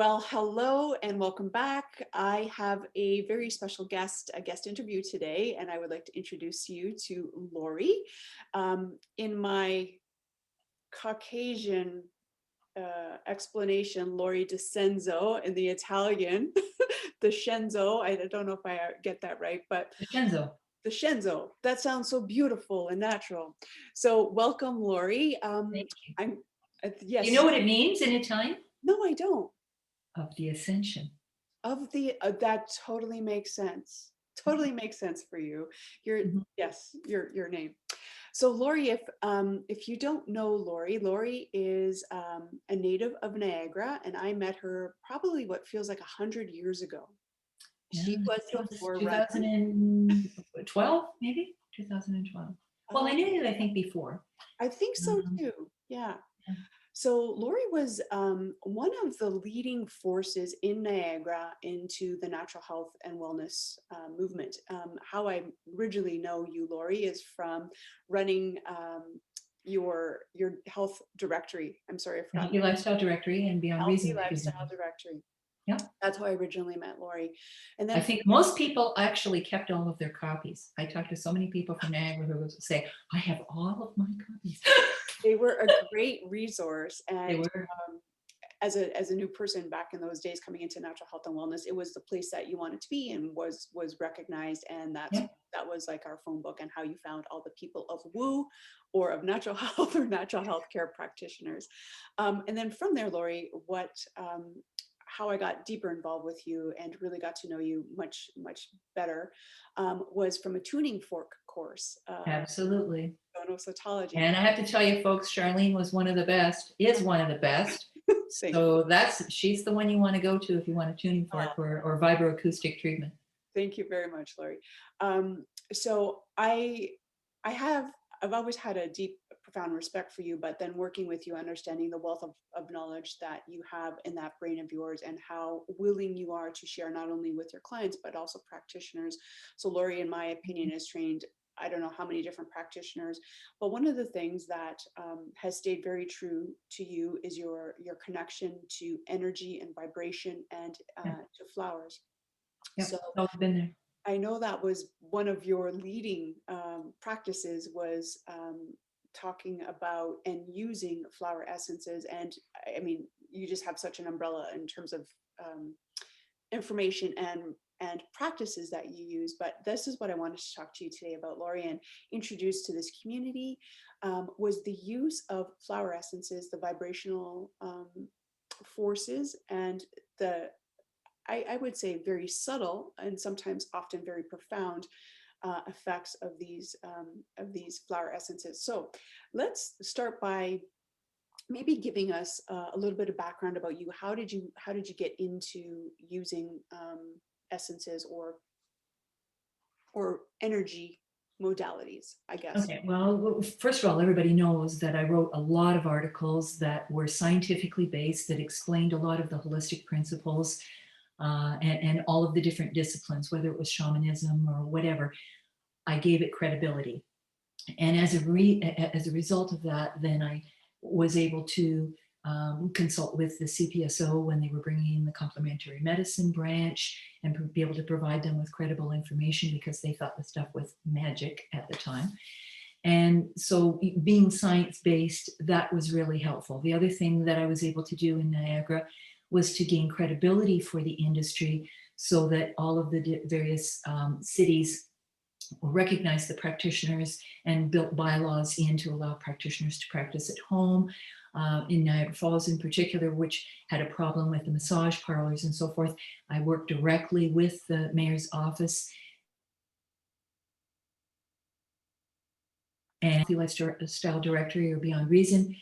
Well, hello and welcome back. I have a very special guest, a guest interview today, and I would like to introduce you to Lori. In my Caucasian explanation, Lori Descenzo in the Italian, the Scenzo, I don't know if I get that right, but Vincenzo. the Scenzo, that sounds so beautiful and natural. So welcome, Lori. Thank you. I'm, Do you yes, know what it means in Italian? no, I don't. Of the ascension. Of the that totally makes sense. Totally makes sense for you. Your Mhm. yes, your name. So Lori, if you don't know Lori, Lori is a native of Niagara, and I met her probably what feels like 100 years ago. Yeah, She I was think it was before running. 2012, maybe 2012. Well, I Um, knew it, I think, before. I think so Um, too. Yeah. yeah. So Lori was one of the leading forces in Niagara into the natural health and wellness movement. How I originally know you, Lori, is from running your health directory. I'm sorry, I The forgot. Healthy Lifestyle Directory and Beyond Healthy Reason lifestyle magazine. directory. Yeah. That's how I originally met Lori. And I then think most people actually kept all of their copies. I talked to so many people from Niagara who would say, I have all of my copies. they were a great resource. They And were. as a new person back in those days coming into natural health and wellness, it was the place that you wanted to be and was recognized. And Yeah. that was like our phone book and how you found all the people of woo or of natural health or natural health care practitioners. And then from there, Lori, how I got deeper involved with you and really got to know you much better was from a tuning fork course, Absolutely. sonocytology. And I have to tell you, folks, Sharlene was one of the best, is one of the best. Thank So she's the one you want to go to if you want a tuning fork or vibroacoustic treatment. Thank you very much, Lori. So I have I've always had a deep, profound respect for you, but then working with you, understanding the wealth of knowledge that you have in that brain of yours and how willing you are to share not only with your clients, but also practitioners. So Lori, in my opinion, has trained I don't know how many different practitioners, but one of the things that has stayed very true to you is your connection to energy and vibration and Yeah, to flowers. yeah, So always been there. I know that was one of your leading practices was talking about and using flower essences. And I mean, you just have such an umbrella in terms of information and practices that you use. But this is what I wanted to talk to you today about, Lori, and introduce to this community was the use of flower essences, the vibrational forces, and the I would say very subtle and sometimes often very profound effects of these flower essences. So let's start by maybe giving us a little bit of background about you. How did you get into using essences or energy modalities, I guess? Okay, well, first of all, everybody knows that I wrote a lot of articles that were scientifically based, that explained a lot of the holistic principles and all of the different disciplines, whether it was shamanism or whatever. I gave it credibility. And as a result of that, then I was able to consult with the CPSO when they were bringing in the complementary medicine branch and be able to provide them with credible information because they thought the stuff was magic at the time. And so being science-based, that was really helpful. The other thing that I was able to do in Niagara was to gain credibility for the industry so that all of the various cities recognized the practitioners and built bylaws in to allow practitioners to practice at home. In Niagara Falls in particular, which had a problem with the massage parlors and so forth, I worked directly with the mayor's office and the lifestyle directory or Beyond Reason.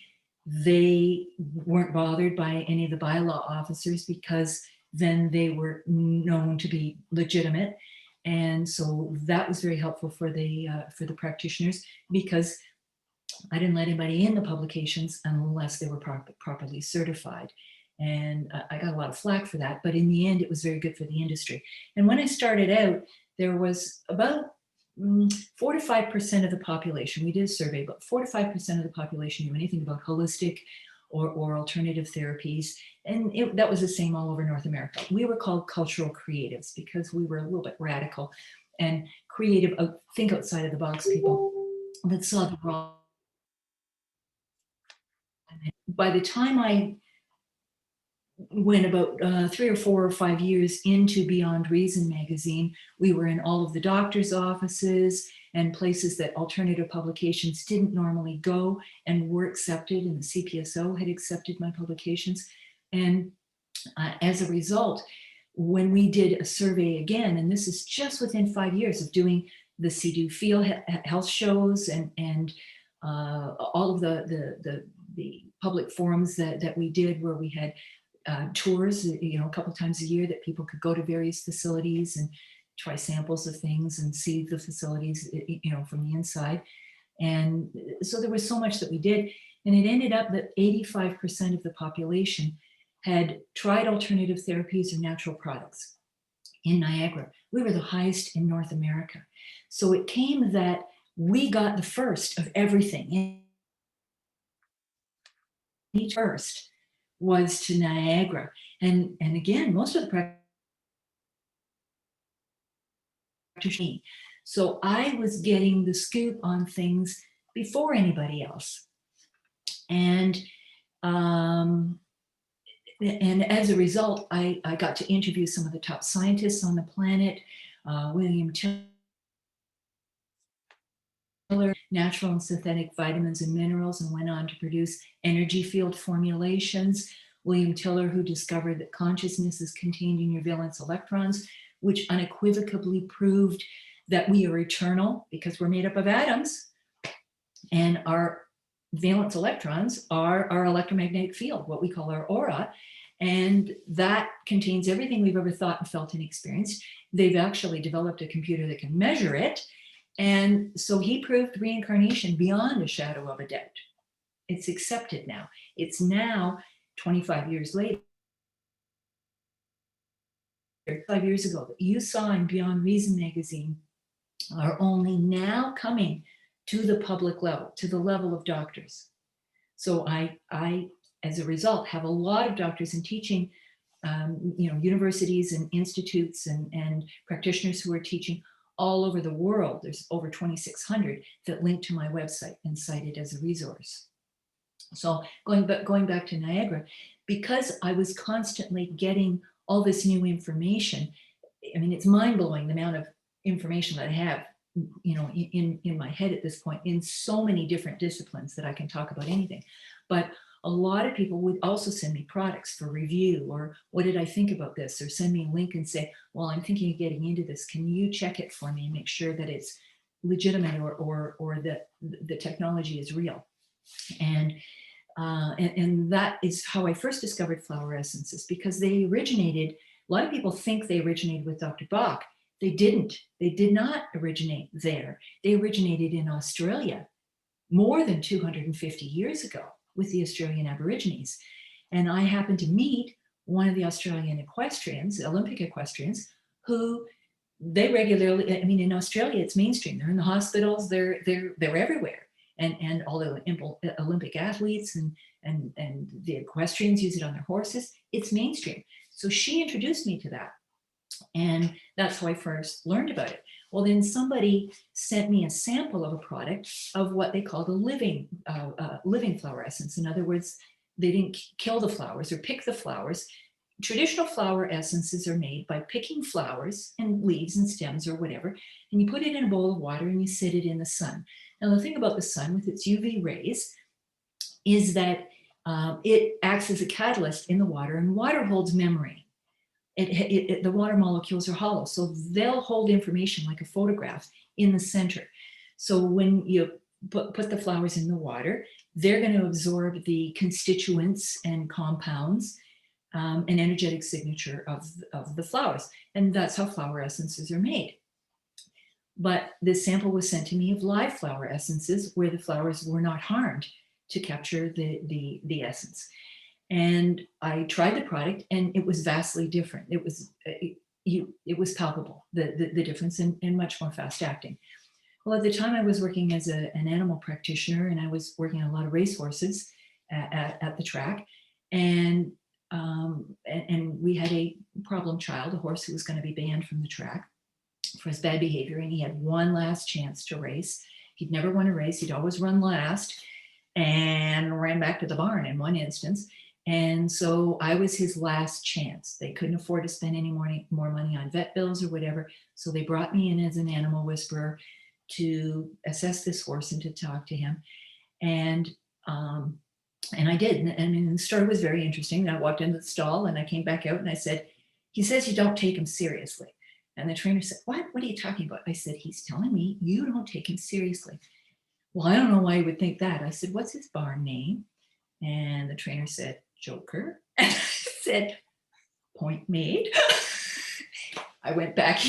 They weren't bothered by any of the bylaw officers because then they were known to be legitimate. And so that was very helpful for the practitioners because I didn't let anybody in the publications unless they were properly certified. And I got a lot of flack for that, but in the end, it was very good for the industry. And when I started out, there was about 4 to 5% of the population, we did a survey, but 4 to 5% of the population knew anything about holistic or alternative therapies. And that was the same all over North America. We were called cultural creatives because we were a little bit radical and creative, think outside of the box people that saw the wrong. By the time I went about 3 or 4 or 5 years into Beyond Reason magazine, we were in all of the doctors' offices and places that alternative publications didn't normally go and were accepted, and the CPSO had accepted my publications. And as a result, when we did a survey again, and this is just within 5 years of doing the CDU Field health shows and all of the public forums that we did, where we had tours, a couple times a year, that people could go to various facilities and try samples of things and see the facilities, from the inside. And so there was so much that we did, and it ended up that 85% of the population had tried alternative therapies or natural products. In Niagara, we were the highest in North America. So it came that we got the first of everything. Each first was to Niagara. And again, most of the practitioners. So I was getting the scoop on things before anybody else. And as a result, I got to interview some of the top scientists on the planet, William Tiller, natural and synthetic vitamins and minerals, and went on to produce energy field formulations. William Tiller, who discovered that consciousness is contained in your valence electrons, which unequivocally proved that we are eternal because we're made up of atoms, and our valence electrons are our electromagnetic field, what we call our aura, and that contains everything we've ever thought and felt and experienced. They've actually developed a computer that can measure it, and so he proved reincarnation beyond a shadow of a doubt. It's accepted now. It's now 25 years later, 5 years ago, that you saw in Beyond Reason magazine are only now coming to the public level, to the level of doctors. So I as a result, have a lot of doctors in teaching, universities and institutes and practitioners who are teaching all over the world. There's over 2,600 that link to my website and cite it as a resource. So going back to Niagara, because I was constantly getting all this new information, I mean, it's mind-blowing the amount of information that I have, in my head at this point, in so many different disciplines that I can talk about anything. But a lot of people would also send me products for review, or what did I think about this, or send me a link and say, well, I'm thinking of getting into this. Can you check it for me and make sure that it's legitimate or that the technology is real? And that is how I first discovered flower essences, because they originated, a lot of people think they originated with Dr. Bach. They didn't. They did not originate there. They originated in Australia more than 250 years ago with the Australian Aborigines. And I happened to meet one of the Australian equestrians, Olympic equestrians, who they regularly, I mean, in Australia, it's mainstream. They're in the hospitals, they're everywhere. And all the Olympic athletes and the equestrians use it on their horses. It's mainstream. So she introduced me to that. And that's how I first learned about it. Well, then somebody sent me a sample of a product of what they called a living flower essence. In other words, they didn't kill the flowers or pick the flowers. Traditional flower essences are made by picking flowers and leaves and stems or whatever, and you put it in a bowl of water and you sit it in the sun. Now, the thing about the sun with its UV rays is that it acts as a catalyst in the water, and water holds memory. The water molecules are hollow, so they'll hold information like a photograph in the center. So when you put the flowers in the water, they're going to absorb the constituents and compounds, an energetic signature of the flowers. And that's how flower essences are made. But this sample was sent to me of live flower essences where the flowers were not harmed to capture the essence. And I tried the product, and it was vastly different. It was palpable, the difference, and much more fast acting. Well, at the time I was working as an animal practitioner, and I was working on a lot of racehorses, at the track. And we had a problem child, a horse who was going to be banned from the track for his bad behavior. And he had one last chance to race. He'd never won a race. He'd always run last and ran back to the barn in one instance. And so I was his last chance. They couldn't afford to spend any more money on vet bills or whatever. So they brought me in as an animal whisperer to assess this horse and to talk to him. And I did. And the story was very interesting. And I walked into the stall and I came back out and I said, he says you don't take him seriously. And the trainer said, what are you talking about? I said, he's telling me you don't take him seriously. Well, I don't know why you would think that. I said, what's his barn name? And the trainer said, Joker. And I said, point made. I went back,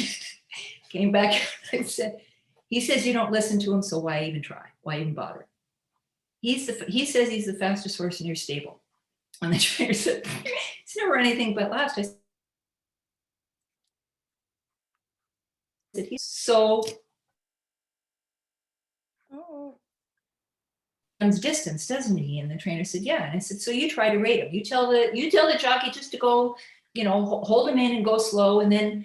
came back, and said, he says you don't listen to him, so why even try? Why even bother? He says he's the fastest horse in your stable. And the trainer said, he's never anything but last. I said, so runs distance, doesn't he? And the trainer said, yeah. And I said, so you try to rate him. You tell the jockey just to go, hold him in and go slow, and then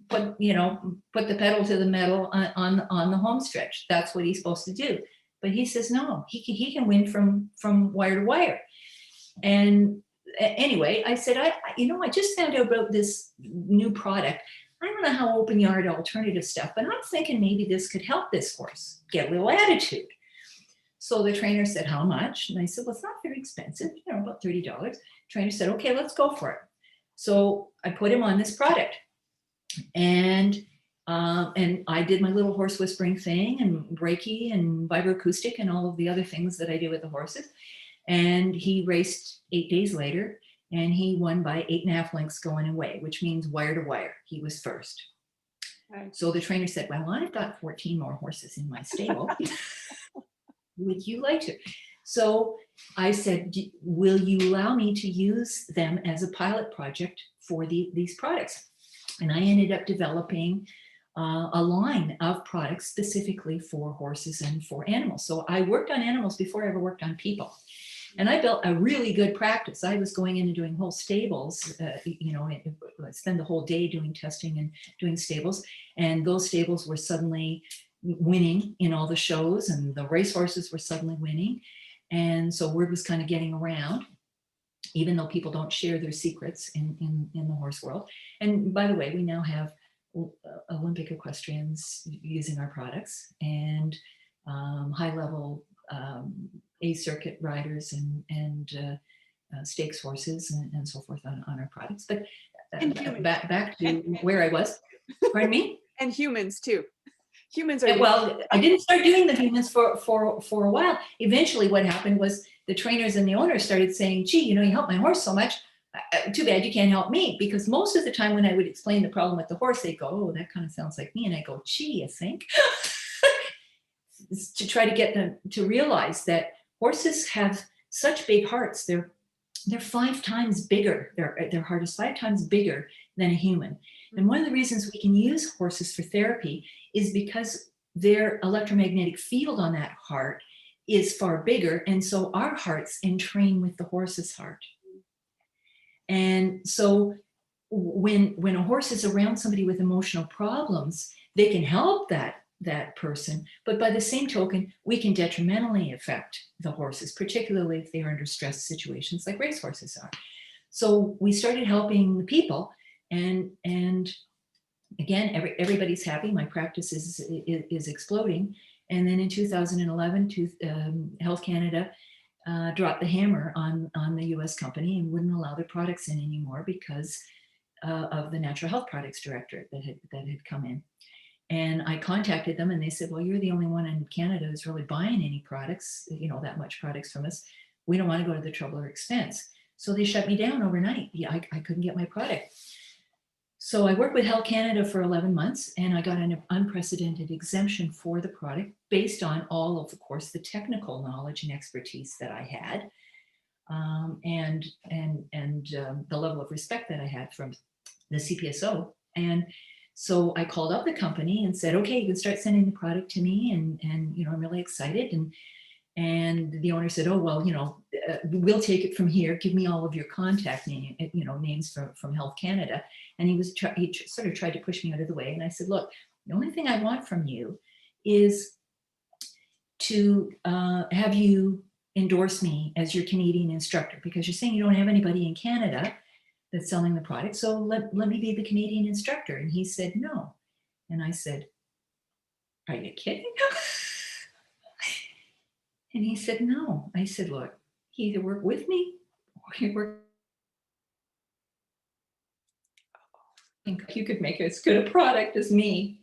put the pedal to the metal on the home stretch. That's what he's supposed to do. But he says, no, he can win from wire to wire. And anyway, I said, I just found out about this new product. I don't know how open yard alternative stuff, but I'm thinking maybe this could help this horse get a little attitude. So the trainer said, how much? And I said, well, it's not very expensive, about $30. Trainer said, okay, let's go for it. So I put him on this product, and I did my little horse whispering thing and Reiki and vibroacoustic and all of the other things that I do with the horses. And he raced 8 days later, and he won by 8.5 lengths going away, which means wire to wire. He was first. Right. So the trainer said, well, I've got 14 more horses in my stable. Would you like to? So I said, will you allow me to use them as a pilot project for these products? And I ended up developing a line of products specifically for horses and for animals. So I worked on animals before I ever worked on people. And I built a really good practice. I was going in and doing whole stables, I spend the whole day doing testing and doing stables. And those stables were suddenly winning in all the shows, and the racehorses were suddenly winning. And so word was kind of getting around, even though people don't share their secrets in the horse world. And by the way, we now have Olympic equestrians using our products, and high-level A circuit riders and stakes horses and so forth on our products. But back to where I was. Pardon me? And humans too. Humans are well. I didn't start doing the humans for a while. Eventually, what happened was the trainers and the owners started saying, "Gee, you helped my horse so much. Too bad you can't help me." Because most of the time, when I would explain the problem with the horse, they go, "Oh, that kind of sounds like me," and I go, "Gee, you think?" To try to get them to realize that horses have such big hearts. They're 5 times bigger. Their heart is 5 times bigger than a human. And one of the reasons we can use horses for therapy is because their electromagnetic field on that heart is far bigger. And so our hearts entrain with the horse's heart. And so when a horse is around somebody with emotional problems, they can help that person. But by the same token, we can detrimentally affect the horses, particularly if they are under stress situations like racehorses are. So we started helping the people. And again, everybody's happy. My practice is exploding. And then in 2011, Health Canada dropped the hammer on the U.S. company and wouldn't allow their products in anymore because of the Natural Health Products Director that had come in. And I contacted them, and they said, "Well, you're the only one in Canada who's really buying any products, that much products from us. We don't want to go to the trouble or expense." So they shut me down overnight. Yeah, I couldn't get my product. So I worked with Health Canada for 11 months, and I got an unprecedented exemption for the product based on all of course, the technical knowledge and expertise that I had, and the level of respect that I had from the CPSO. And so I called up the company and said, "Okay, you can start sending the product to me, and I'm really excited." And the owner said, oh, well, we'll take it from here. Give me all of your contact names from Health Canada. And he sort of tried to push me out of the way. And I said, look, the only thing I want from you is to have you endorse me as your Canadian instructor, because you're saying you don't have anybody in Canada that's selling the product. So let me be the Canadian instructor. And he said, no. And I said, are you kidding? And he said, no. I said, look, you either work with me or you work. I think you could make as good a product as me.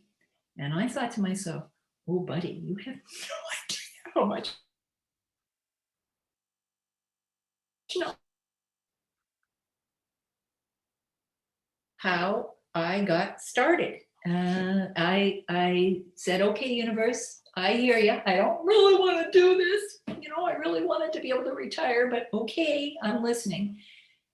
And I thought to myself, oh, buddy, you have no idea how much. How I got started. I said, okay, universe, I hear you. I don't really want to do this. I really wanted to be able to retire, but okay, I'm listening.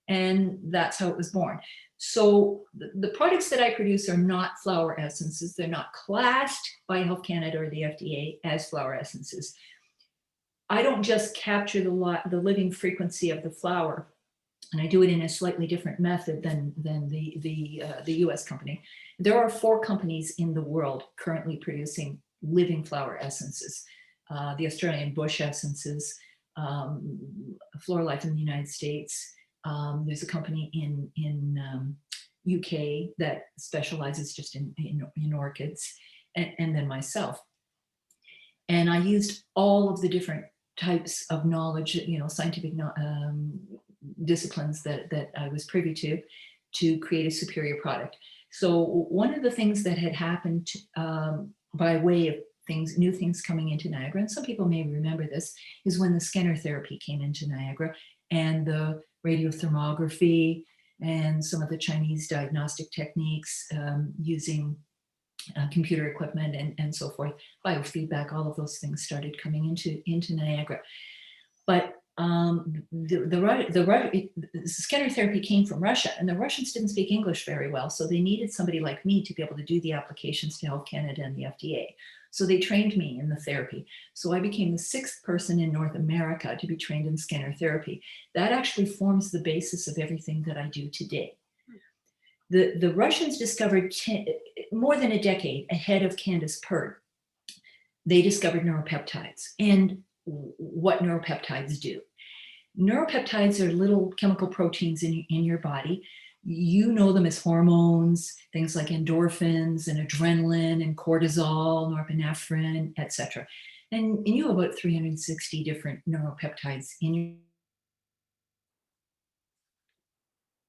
And that's how it was born. So the products that I produce are not flower essences. They're not classed by Health Canada or the FDA as flower essences. I don't just capture the living frequency of the flower, and I do it in a slightly different method than the US company. There are 4 companies in the world currently producing living flower essences. The Australian bush essences, Flora Life in the United States. There's a company in UK that specializes just in orchids, and then myself. And I used all of the different types of knowledge, scientific disciplines that I was privy to create a superior product. So one of the things that had happened by way of new things coming into Niagara, and some people may remember this, is when the scanner therapy came into Niagara, and the radiothermography and some of the Chinese diagnostic techniques using computer equipment and so forth, biofeedback, all of those things started coming into Niagara. But the scanner therapy came from Russia, and the Russians didn't speak English very well, so they needed somebody like me to be able to do the applications to Health Canada and the FDA. So they trained me in the therapy. So I became the 6th person in North America to be trained in scanner therapy. That actually forms the basis of everything that I do today. The Russians discovered more than a decade ahead of Candace Pert. They discovered neuropeptides and what neuropeptides do. Neuropeptides are little chemical proteins in your body. You know them as hormones, things like endorphins and adrenaline and cortisol, norepinephrine, etc. And you have about 360 different neuropeptides in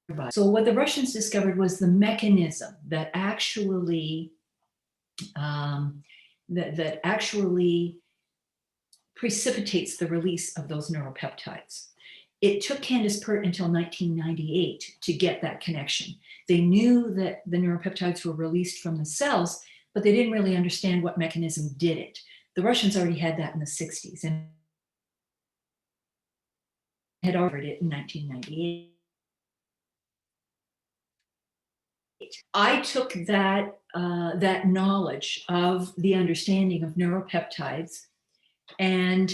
your body. So what the Russians discovered was the mechanism that actually that actually precipitates the release of those neuropeptides. It took Candace Pert until 1998 to get that connection. They knew that the neuropeptides were released from the cells, but they didn't really understand what mechanism did it. The Russians already had that in the 60s and had offered it in 1998. I took that knowledge of the understanding of neuropeptides and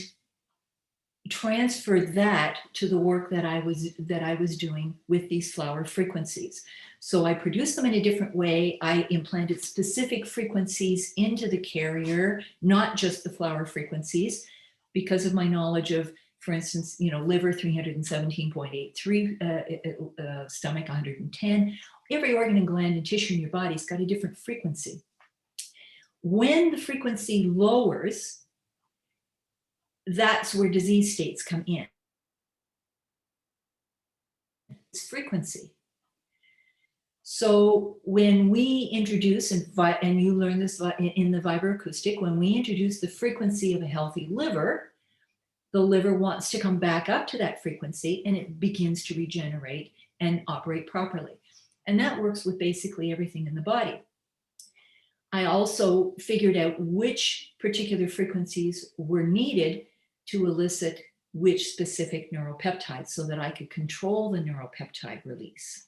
transferred that to the work that I was doing with these flower frequencies. So I produced them in a different way. I implanted specific frequencies into the carrier, not just the flower frequencies, because of my knowledge of, for instance, liver 317.83, stomach 110. Every organ and gland and tissue in your body's got a different frequency. When the frequency lowers, that's where disease states come in. It's frequency. So when we introduce, and you learn this in the vibroacoustic, when we introduce the frequency of a healthy liver, the liver wants to come back up to that frequency and it begins to regenerate and operate properly. And that works with basically everything in the body. I also figured out which particular frequencies were needed to elicit which specific neuropeptides so that I could control the neuropeptide release.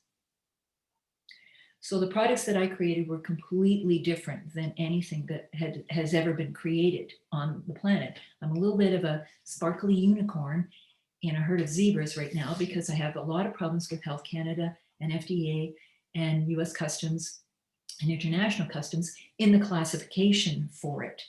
So the products that I created were completely different than anything that has ever been created on the planet. I'm a little bit of a sparkly unicorn in a herd of zebras right now because I have a lot of problems with Health Canada and FDA and US Customs and International Customs in the classification for it.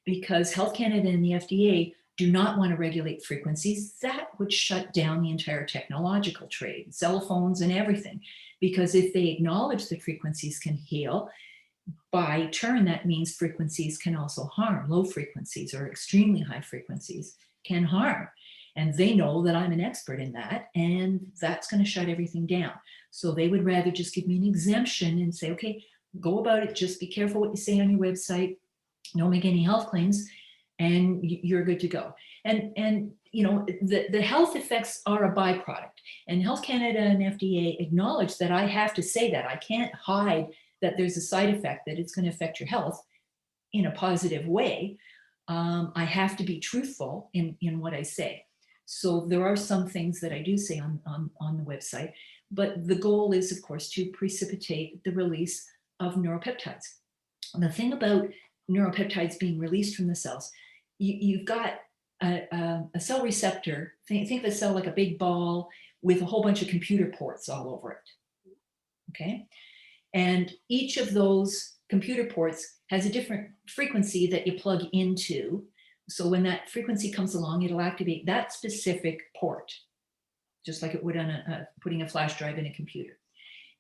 Because Health Canada and the FDA do not want to regulate frequencies, that would shut down the entire technological trade, cell phones and everything. Because if they acknowledge that frequencies can heal, by turn, that means frequencies can also harm. Low frequencies or extremely high frequencies can harm. And they know that I'm an expert in that, and that's going to shut everything down. So they would rather just give me an exemption and say, okay, go about it. Just be careful what you say on your website. Don't make any health claims, and you're good to go. And you know, the health effects are a byproduct. And Health Canada and FDA acknowledge that I have to say that. I can't hide that there's a side effect, that it's going to affect your health in a positive way. I have to be truthful in what I say. So there are some things that I do say on the website, but the goal is, of course, to precipitate the release of neuropeptides. The thing about neuropeptides being released from the cells, you've got a cell receptor. Think of a cell like a big ball with a whole bunch of computer ports all over it. Okay, and each of those computer ports has a different frequency that you plug into. So when that frequency comes along, it'll activate that specific port, just like it would on putting a flash drive in a computer.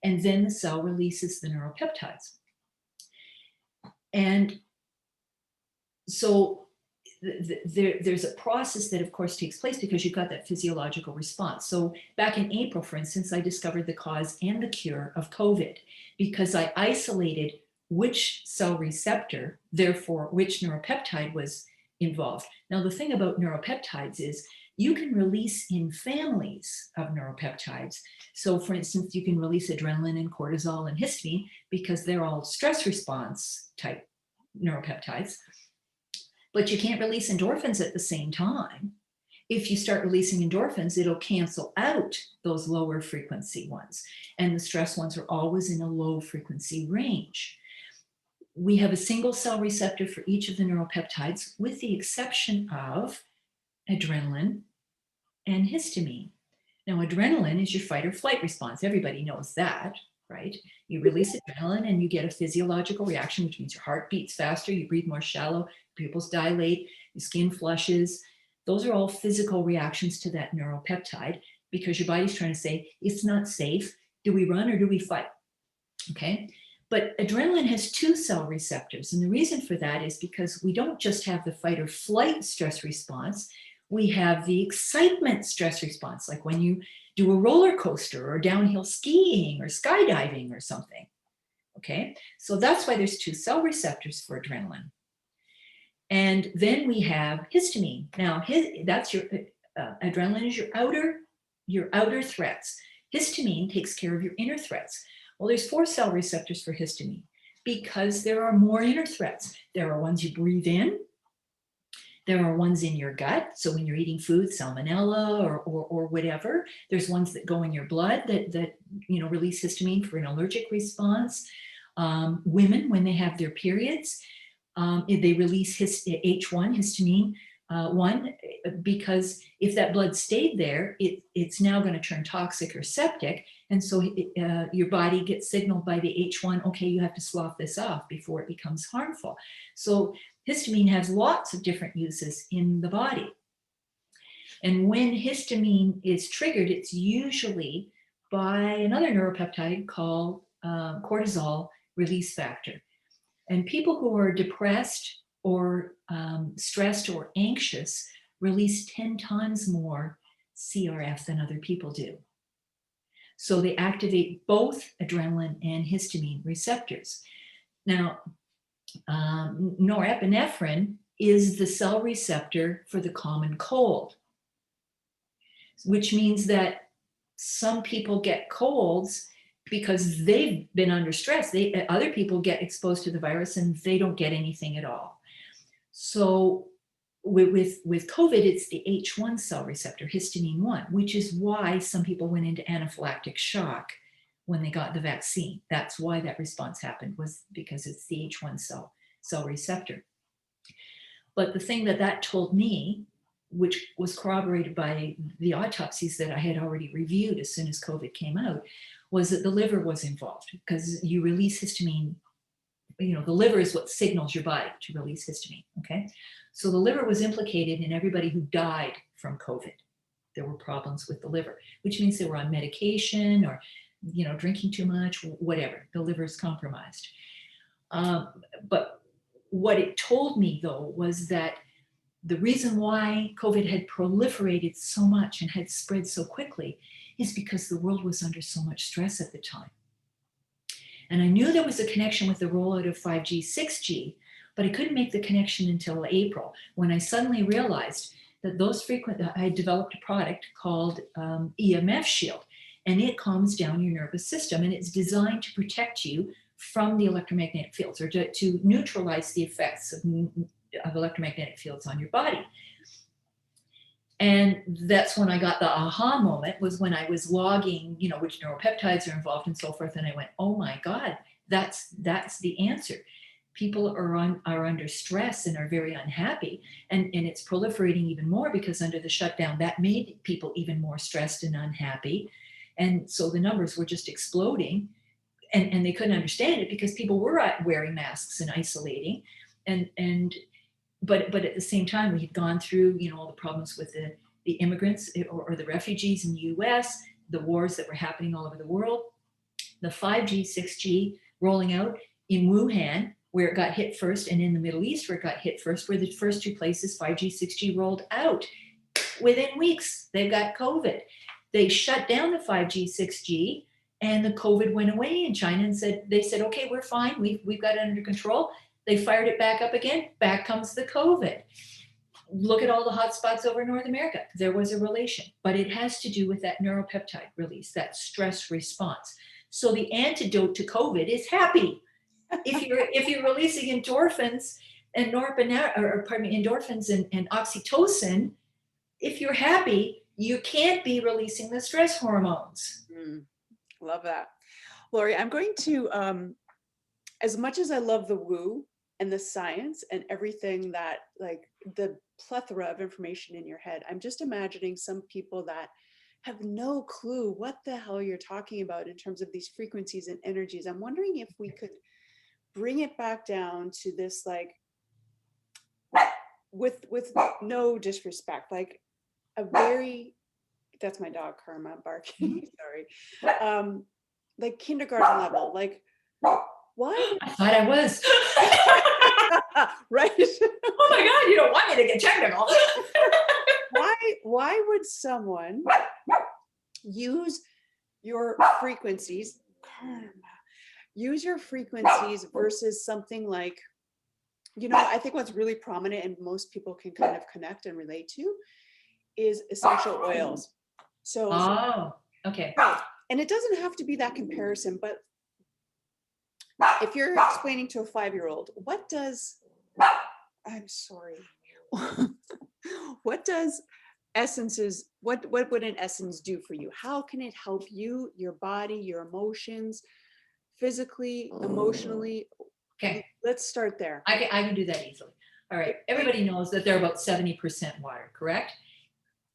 And then the cell releases the neuropeptides. And so there's a process that, of course, takes place because you've got that physiological response. So back in April, for instance, I discovered the cause and the cure of COVID because I isolated which cell receptor, therefore which neuropeptide was involved. Now, the thing about neuropeptides is you can release in families of neuropeptides. So, for instance, you can release adrenaline and cortisol and histamine because they're all stress response type neuropeptides. But you can't release endorphins at the same time. If you start releasing endorphins, it'll cancel out those lower frequency ones. And the stress ones are always in a low frequency range. We have a single cell receptor for each of the neuropeptides, with the exception of adrenaline and histamine. Now, adrenaline is your fight or flight response. Everybody knows that, right? You release adrenaline and you get a physiological reaction, which means your heart beats faster, you breathe more shallow, pupils dilate, your skin flushes. Those are all physical reactions to that neuropeptide because your body's trying to say, it's not safe. Do we run or do we fight? Okay. But adrenaline has two cell receptors. And the reason for that is because we don't just have the fight or flight stress response, we have the excitement stress response, like when you do a roller coaster or downhill skiing or skydiving or something. Okay, so that's why there's two cell receptors for adrenaline. And then we have histamine. Now, that's your adrenaline is your outer threats. Histamine takes care of your inner threats. Well, there's 4 cell receptors for histamine because there are more inner threats. There are ones you breathe in. There are ones in your gut. So when you're eating food, salmonella or whatever, there's ones that go in your blood that release histamine for an allergic response. Women, when they have their periods, they release H1, histamine 1, because if that blood stayed there, it's now going to turn toxic or septic. And so your body gets signaled by the H1, okay, you have to slough this off before it becomes harmful. So histamine has lots of different uses in the body. And when histamine is triggered, it's usually by another neuropeptide called cortisol release factor. And people who are depressed or stressed or anxious release 10 times more CRF than other people do. So they activate both adrenaline and histamine receptors. Now, norepinephrine is the cell receptor for the common cold, which means that some people get colds because they've been under stress. Other people get exposed to the virus and they don't get anything at all. So with COVID, it's the H1 cell receptor, histamine 1, which is why some people went into anaphylactic shock when they got the vaccine. That's why that response happened, was because it's the H1 cell receptor. But the thing that told me, which was corroborated by the autopsies that I had already reviewed as soon as COVID came out, was that the liver was involved, because you release histamine. The liver is what signals your body to release histamine, okay? So the liver was implicated in everybody who died from COVID. There were problems with the liver, which means they were on medication or, drinking too much, whatever. The liver is compromised. But what it told me, though, was that the reason why COVID had proliferated so much and had spread so quickly is because the world was under so much stress at the time. And I knew there was a connection with the rollout of 5G, 6G, but I couldn't make the connection until April, when I suddenly realized that I developed a product called Emf Shield, and it calms down your nervous system, and it's designed to protect you from the electromagnetic fields, or to neutralize the effects of electromagnetic fields on your body. And that's when I got the aha moment, was when I was logging, which neuropeptides are involved and so forth. And I went, oh my God, that's the answer. People are under stress and are very unhappy. And it's proliferating even more because under the shutdown, that made people even more stressed and unhappy. And so the numbers were just exploding, and they couldn't understand it because people were wearing masks and isolating. But at the same time, we had gone through, all the problems with the immigrants or the refugees in the US, the wars that were happening all over the world, the 5G, 6G rolling out in Wuhan, where it got hit first, and in the Middle East, where it got hit first, were the first two places 5G, 6G rolled out. Within weeks, they got COVID. They shut down the 5G, 6G, and the COVID went away in China, and they said, okay, we're fine. We've got it under control. They fired it back up again. Back comes the COVID. Look at all the hotspots over North America. There was a relation, but it has to do with that neuropeptide release, that stress response. So the antidote to COVID is happy. If you're releasing endorphins and endorphins and oxytocin, if you're happy, you can't be releasing the stress hormones. Love that. Lori, I'm going to, as much as I love the woo and the science and everything that, like, the plethora of information in your head, I'm just imagining some people that have no clue what the hell you're talking about in terms of these frequencies and energies. I'm wondering if we could bring it back down to this, like, with no disrespect, like a very, that's my dog Karma barking, sorry, like kindergarten level, like, why? I thought I was. Right. Oh my God, you don't want me to get technical. Why would someone use your frequencies, Karma, use your frequencies versus something like, I think what's really prominent and most people can kind of connect and relate to is essential oils. So, okay. Right. And it doesn't have to be that comparison, but if you're explaining to a 5-year-old, I'm sorry, what does essences, what would an essence do for you? How can it help you, your body, your emotions, physically, emotionally? Okay. Let's start there. I can do that easily. All right. Everybody knows that they're about 70% water, correct?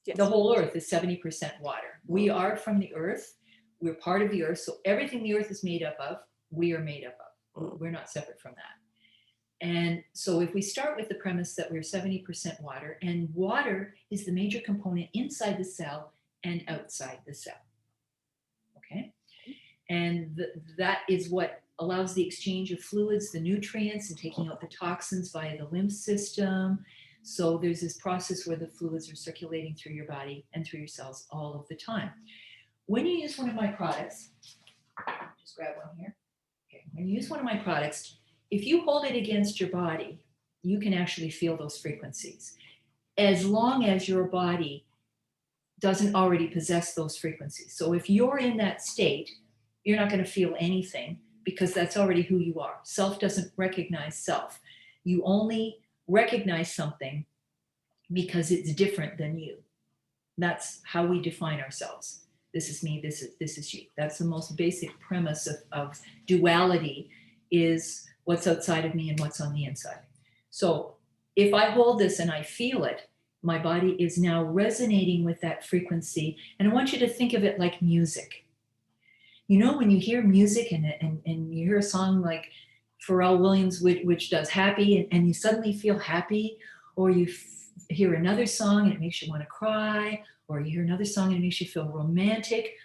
Yes. The whole earth is 70% water. We are from the earth. We're part of the earth. So everything the earth is made up of, we are made up of. We're not separate from that. And so if we start with the premise that we're 70% water, and water is the major component inside the cell and outside the cell. Okay. And that is what allows the exchange of fluids, the nutrients, and taking out the toxins via the lymph system. So there's this process where the fluids are circulating through your body and through your cells all of the time. When you use one of my products, just grab one here. Okay. When you use one of my products, if you hold it against your body, you can actually feel those frequencies. As long as your body doesn't already possess those frequencies. So if you're in that state, you're not going to feel anything because that's already who you are. Self doesn't recognize self. You only recognize something because it's different than you. That's how we define ourselves. This is me, this is you. That's the most basic premise of duality, is what's outside of me and what's on the inside. So if I hold this and I feel it, my body is now resonating with that frequency. And I want you to think of it like music. You know, when you hear music and you hear a song like Pharrell Williams, which does happy, and you suddenly feel happy, or you hear another song and it makes you want to cry, or you hear another song and it makes you feel romantic.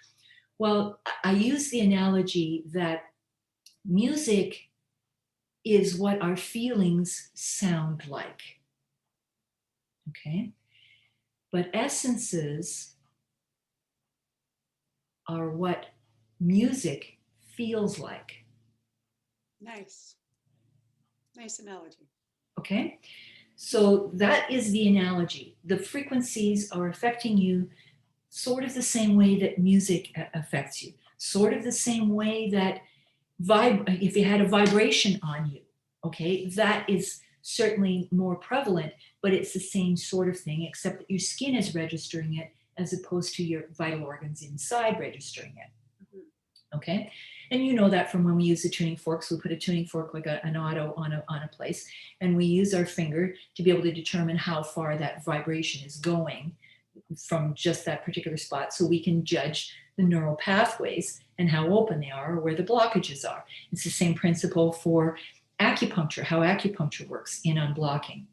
Well, I use the analogy that music is what our feelings sound like. Okay? But essences are what music feels like. Nice. Nice analogy. Okay? So that is the analogy. The frequencies are affecting you sort of the same way that music affects you, sort of the same way that if you had a vibration on you, okay, that is certainly more prevalent, but it's the same sort of thing, except that your skin is registering it as opposed to your vital organs inside registering it. Okay, and you know that from when we use the tuning forks. We put a tuning fork like an auto on a place, and we use our finger to be able to determine how far that vibration is going from just that particular spot, so we can judge the neural pathways and how open they are or where the blockages are. It's the same principle for acupuncture, how acupuncture works in unblocking.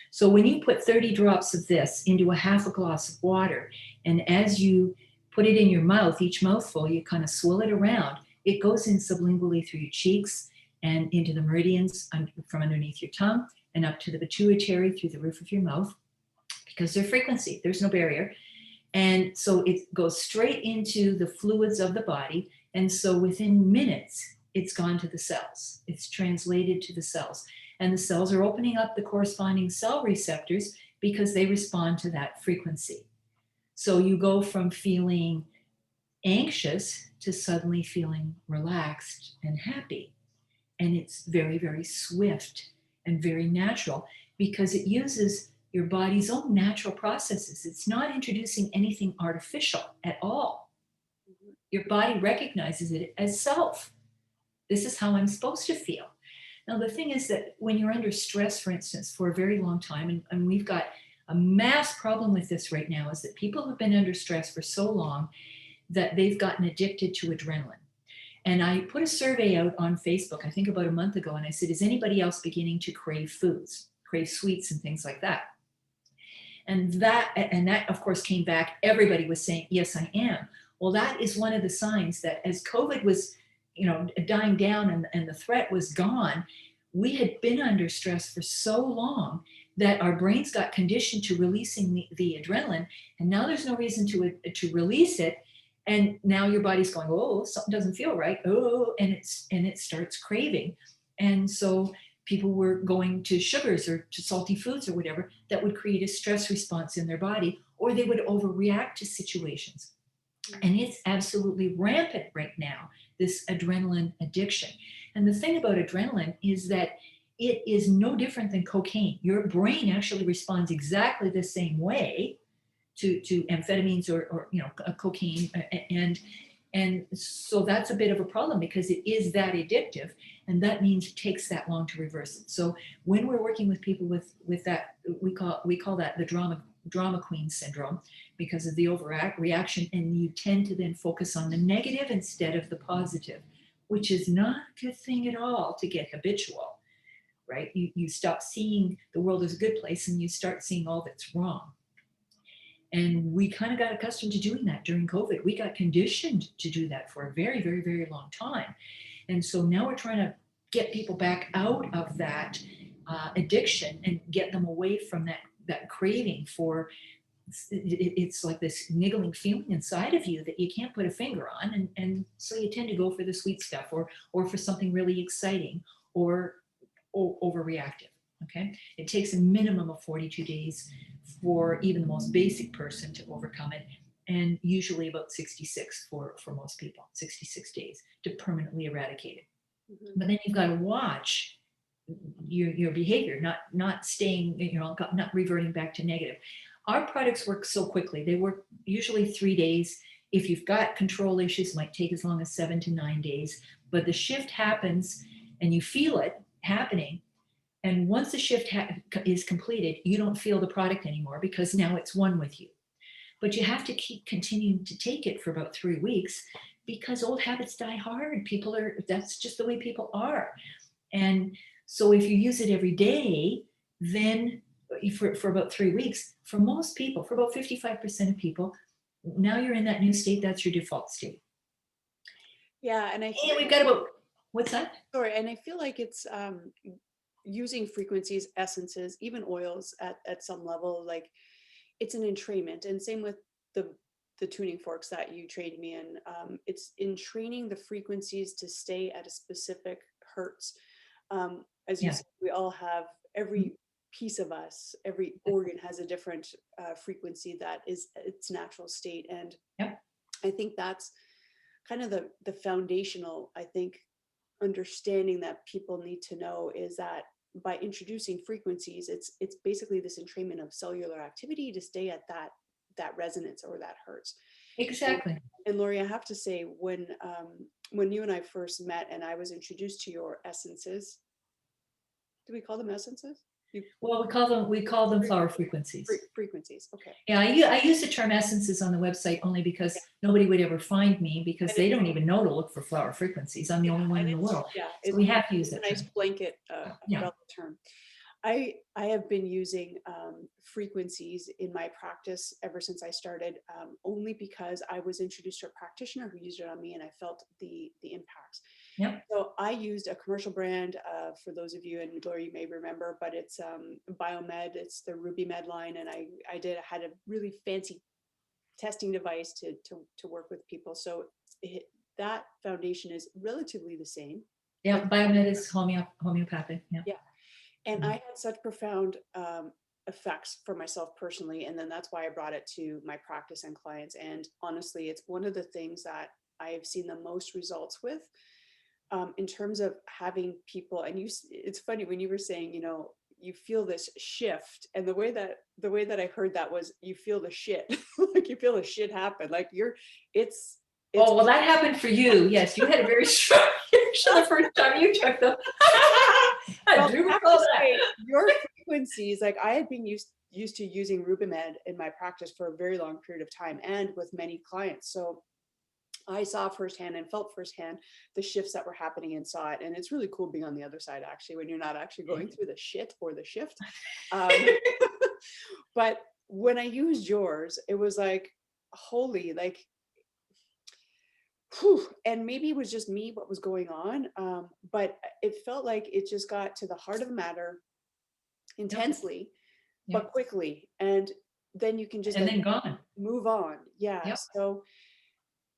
So when you put 30 drops of this into a half a glass of water, and as you put it in your mouth, each mouthful, you kind of swirl it around, it goes in sublingually through your cheeks and into the meridians from underneath your tongue and up to the pituitary through the roof of your mouth, because they're frequency, there's no barrier. And so it goes straight into the fluids of the body. And so within minutes, it's gone to the cells. It's translated to the cells. And the cells are opening up the corresponding cell receptors because they respond to that frequency. So you go from feeling anxious to suddenly feeling relaxed and happy. And it's very, very swift and very natural because it uses your body's own natural processes. It's not introducing anything artificial at all. Your body recognizes it as self. This is how I'm supposed to feel. Now, the thing is that when you're under stress, for instance, for a very long time, and we've got a mass problem with this right now, is that people have been under stress for so long that they've gotten addicted to adrenaline. And I put a survey out on Facebook, I think about a month ago, and I said, is anybody else beginning to crave foods, crave sweets and things like that? And that, of course, came back. Everybody was saying, yes, I am. Well, that is one of the signs that as COVID was, dying down and the threat was gone, we had been under stress for so long that our brains got conditioned to releasing the adrenaline. And now there's no reason to release it. And now your body's going, oh, something doesn't feel right. Oh, and it starts craving. And so people were going to sugars or to salty foods or whatever that would create a stress response in their body, or they would overreact to situations. And it's absolutely rampant right now, this adrenaline addiction. And the thing about adrenaline is that it is no different than cocaine. Your brain actually responds exactly the same way to amphetamines or cocaine, and so that's a bit of a problem because it is that addictive, and that means it takes that long to reverse it. So when we're working with people with that, we call that the drama queen syndrome, because of the overreaction, and you tend to then focus on the negative instead of the positive, which is not a good thing at all to get habitual, right? You stop seeing the world as a good place and you start seeing all that's wrong. And we kind of got accustomed to doing that during COVID. We got conditioned to do that for a very, very, very long time. And so now we're trying to get people back out of that addiction and get them away from that craving for, it's like this niggling feeling inside of you that you can't put a finger on. And so you tend to go for the sweet stuff or for something really exciting or overreactive. Okay. It takes a minimum of 42 days for even the most basic person to overcome it, and usually about 66 for most people, 66 days to permanently eradicate it. But then you've got to watch your behavior, not staying, not reverting back to negative. Our products work so quickly. They work usually 3 days. If you've got control issues, it might take as long as 7 to 9 days, but the shift happens and you feel it happening. And once the shift is completed, you don't feel the product anymore because now it's one with you. But you have to keep continuing to take it for about 3 weeks because old habits die hard. That's just the way people are. And so if you use it every day, then for about 3 weeks, for most people, for about 55% of people, now you're in that new state, that's your default state. Yeah, and We've got about, what's that? Sorry, and I feel like it's using frequencies, essences, even oils at some level, like it's an entrainment. And same with the tuning forks that you trained me in. It's in training the frequencies to stay at a specific hertz. As you said, we all have, every piece of us, every organ has a different frequency that is its natural state. And I think that's kind of the foundational, I think, understanding that people need to know is that by introducing frequencies, it's basically this entrainment of cellular activity to stay at that resonance or that hertz. Exactly. And Lori, I have to say, when you and I first met and I was introduced to your essences, do we call them essences? Well, we call them flower frequencies. Frequencies, okay. Yeah, I use the term essences on the website only because nobody would ever find me because they don't even know to look for flower frequencies. I'm the only one in the world. So we have to use that term. Nice blanket umbrella term. I have been using frequencies in my practice ever since I started, only because I was introduced to a practitioner who used it on me and I felt the impacts. Yep. So I used a commercial brand, for those of you, and Laura, you may remember, but it's Biomed, it's the Ruby Med line. And I had a really fancy testing device to work with people. So that foundation is relatively the same. Yeah, Biomed is homeopathic. Yeah. And I had such profound effects for myself personally. And then that's why I brought it to my practice and clients. And honestly, it's one of the things that I have seen the most results with, in terms of having people. And it's funny when you were saying, you feel this shift, and the way that I heard that was you feel the shit, like you feel the shit happen. Like it's oh, well, that happened for you. Yes, you had a very strong the first time you took them. Well, your frequencies, like I had been used to using Rubimed in my practice for a very long period of time and with many clients. So I saw firsthand and felt firsthand the shifts that were happening and saw it. And it's really cool being on the other side, actually, when you're not actually going through the shit or the shift. But when I used yours, it was like, holy, like, whew, and maybe it was just me, what was going on. But it felt like it just got to the heart of the matter intensely, but quickly. And then you can just then gone. Move on. Yeah. So,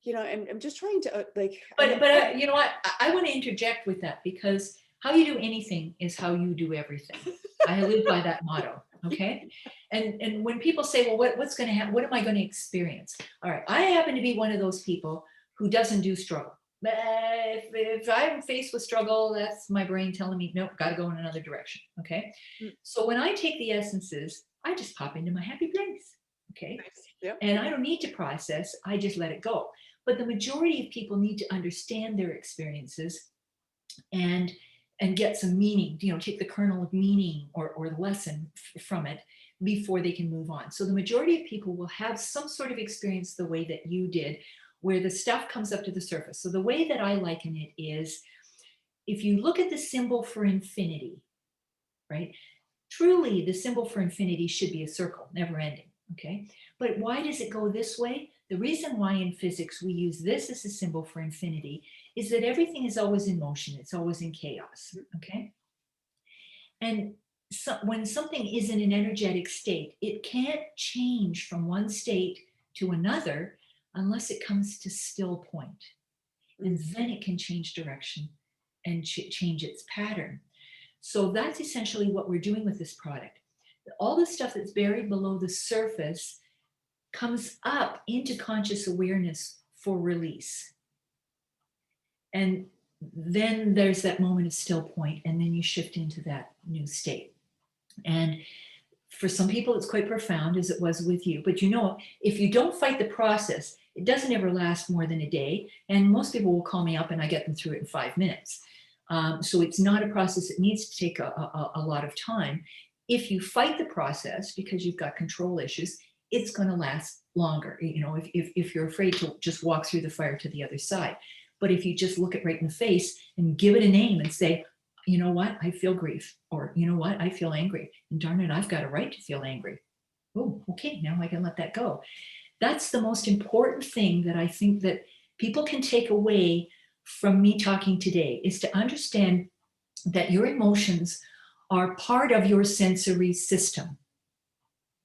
I'm just trying to but you know what? I want to interject with that because how you do anything is how you do everything. I live by that motto. Okay. And when people say, well, what's going to happen? What am I going to experience? All right. I happen to be one of those people who doesn't do struggle. If I'm faced with struggle, that's my brain telling me, nope, got to go in another direction. Okay. So when I take the essences, I just pop into my happy place. Okay. Yep. And I don't need to process. I just let it go. But the majority of people need to understand their experiences and get some meaning, take the kernel of meaning or the lesson from it before they can move on. So the majority of people will have some sort of experience the way that you did, where the stuff comes up to the surface. So the way that I liken it is, if you look at the symbol for infinity, right? Truly, the symbol for infinity should be a circle, never ending. Okay. But why does it go this way? The reason why in physics we use this as a symbol for infinity is that everything is always in motion. It's always in chaos. Okay. And so when something is in an energetic state, it can't change from one state to another unless it comes to still point. And then it can change direction and change its pattern. So that's essentially what we're doing with this product. All the stuff that's buried below the surface comes up into conscious awareness for release. And then there's that moment of still point, and then you shift into that new state. And for some people, it's quite profound, as it was with you. But if you don't fight the process, It doesn't ever last more than a day. And most people will call me up and I get them through it in 5 minutes. So it's not a process that needs to take a lot of time. If you fight the process because you've got control issues, it's going to last longer. If you're afraid to just walk through the fire to the other side. But if you just look it right in the face and give it a name and say, you know what, I feel grief, or you know what, I feel angry, and darn it, I've got a right to feel angry. Oh, okay, now I can let that go. That's the most important thing that I think that people can take away from me talking today, is to understand that your emotions are part of your sensory system.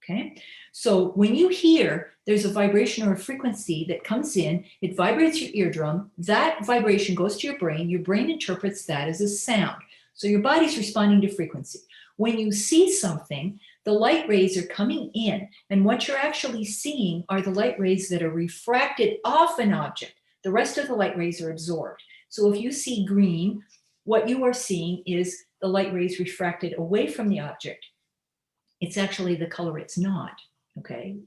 Okay, so when you hear there's a vibration or a frequency that comes in, it vibrates your eardrum, that vibration goes to your brain interprets that as a sound. So your body's responding to frequency. When you see something, the light rays are coming in, and what you're actually seeing are the light rays that are refracted off an object. The rest of the light rays are absorbed. So if you see green, what you are seeing is the light rays refracted away from the object. It's actually the color it's not, okay?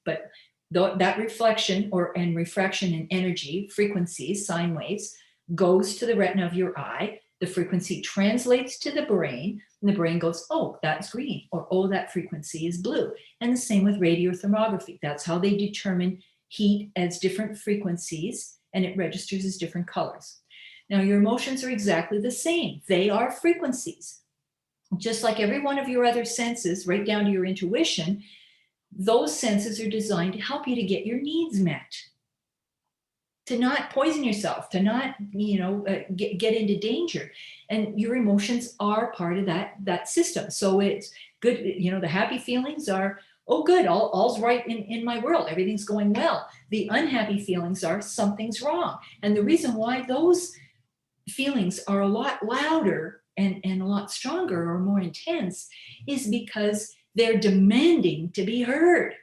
But that reflection and refraction in energy, frequencies, sine waves, goes to the retina of your eye. The frequency translates to the brain, and the brain goes, oh, that's green, or oh, that frequency is blue. And the same with radiothermography. That's how they determine heat as different frequencies, and it registers as different colors. Now, your emotions are exactly the same. They are frequencies. Just like every one of your other senses, right down to your intuition, those senses are designed to help you to get your needs met, to not poison yourself, to not, get into danger. And your emotions are part of that system. So it's good. The happy feelings are, oh, good, all's right in my world. Everything's going well. The unhappy feelings are, something's wrong. And the reason why those feelings are a lot louder and a lot stronger or more intense is because they're demanding to be heard.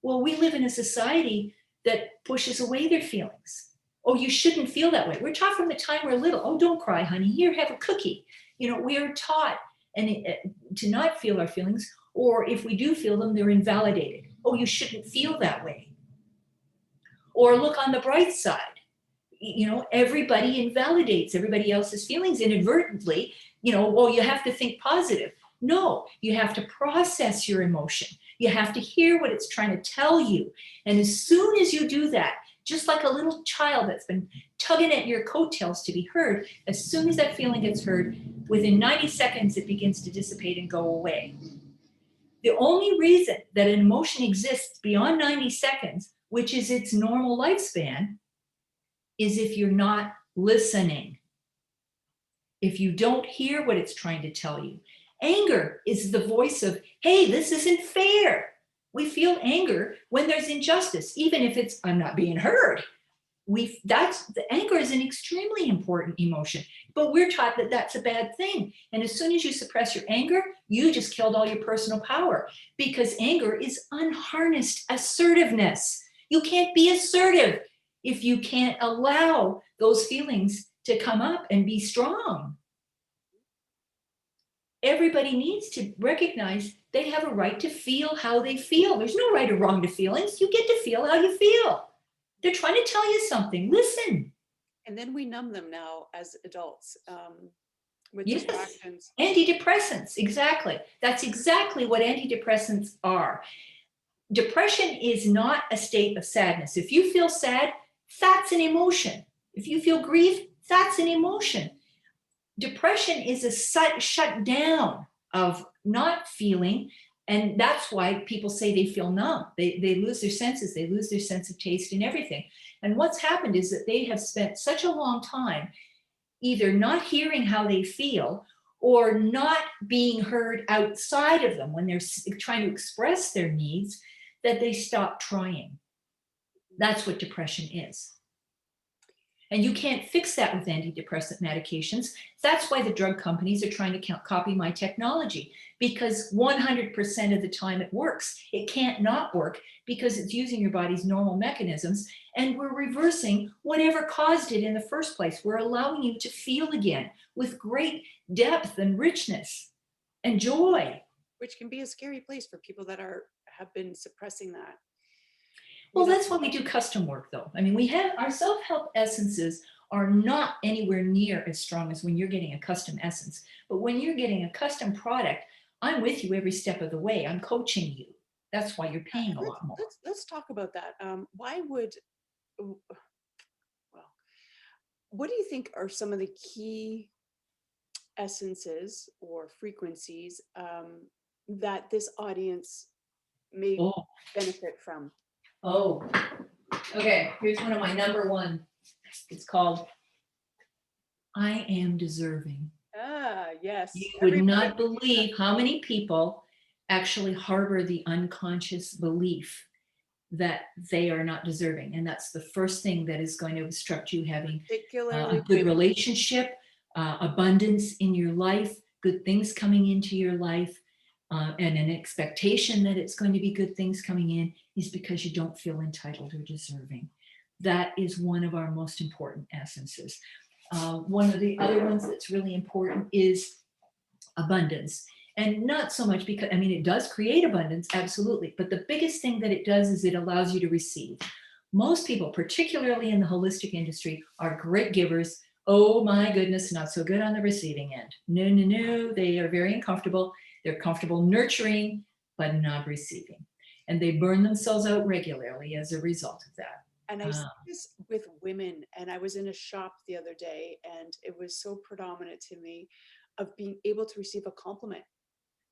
Well, we live in a society that pushes away their feelings. Oh, you shouldn't feel that way. We're taught from the time we're little, oh, don't cry, honey, here, have a cookie. We are taught to not feel our feelings, or if we do feel them, they're invalidated. Oh, you shouldn't feel that way. Or look on the bright side. Everybody invalidates everybody else's feelings inadvertently. Well, you have to think positive. No, you have to process your emotion. You have to hear what it's trying to tell you. And as soon as you do that, just like a little child that's been tugging at your coattails to be heard, as soon as that feeling gets heard, within 90 seconds, it begins to dissipate and go away. The only reason that an emotion exists beyond 90 seconds, which is its normal lifespan, is if you're not listening. If you don't hear what it's trying to tell you. Anger is the voice of, hey, this isn't fair. We feel anger when there's injustice, even if it's, I'm not being heard. The anger is an extremely important emotion, but we're taught that that's a bad thing. And as soon as you suppress your anger, you just killed all your personal power, because anger is unharnessed assertiveness. You can't be assertive if you can't allow those feelings to come up and be strong. Everybody needs to recognize they have a right to feel how they feel. There's no right or wrong to feelings. You get to feel how you feel. They're trying to tell you something. Listen. And then we numb them now as adults with Yes. distractions. Antidepressants, exactly. That's exactly what antidepressants are. Depression is not a state of sadness. If you feel sad, that's an emotion. If you feel grief, that's an emotion. Depression is a shut down of not feeling, and that's why people say they feel numb. They lose their senses, they lose their sense of taste and everything. And what's happened is that they have spent such a long time either not hearing how they feel or not being heard outside of them when they're trying to express their needs, that they stop trying. That's what depression is. And you can't fix that with antidepressant medications. That's why the drug companies are trying to copy my technology, because 100% of the time it works. It can't not work because it's using your body's normal mechanisms, and we're reversing whatever caused it in the first place. We're allowing you to feel again with great depth and richness and joy. Which can be a scary place for people that have been suppressing that. You Well, know, that's why we do custom work, though. I mean, we have our self-help essences are not anywhere near as strong as when you're getting a custom essence. But when you're getting a custom product, I'm with you every step of the way. I'm coaching you. That's why you're paying a lot more. let's talk about that. Why would well, what do you think are some of the key essences or frequencies that this audience may Oh, benefit from? oh, okay. Here's one of my number one. It's called I Am Deserving. Ah, You yes. would Everybody. not believe how many people actually harbor the unconscious belief that they are not deserving. And that's the first thing that is going to obstruct you having a Particularly good women. relationship, abundance in your life, good things coming into your life, and an expectation that it's going to be good things coming in is because you don't feel entitled or deserving. That is one of our most important essences. One of the other ones that's really important is abundance. And not so much because, I mean, it does create abundance, absolutely. But the biggest thing that it does is it allows you to receive. Most people, particularly in the holistic industry, are great givers. Oh my goodness, not so good on the receiving end. No, no, no. They are very uncomfortable. They're comfortable nurturing, but not receiving. And they burn themselves out regularly as a result of that. And I see this with women. And I was in a shop the other day, and it was so predominant to me of being able to receive a compliment.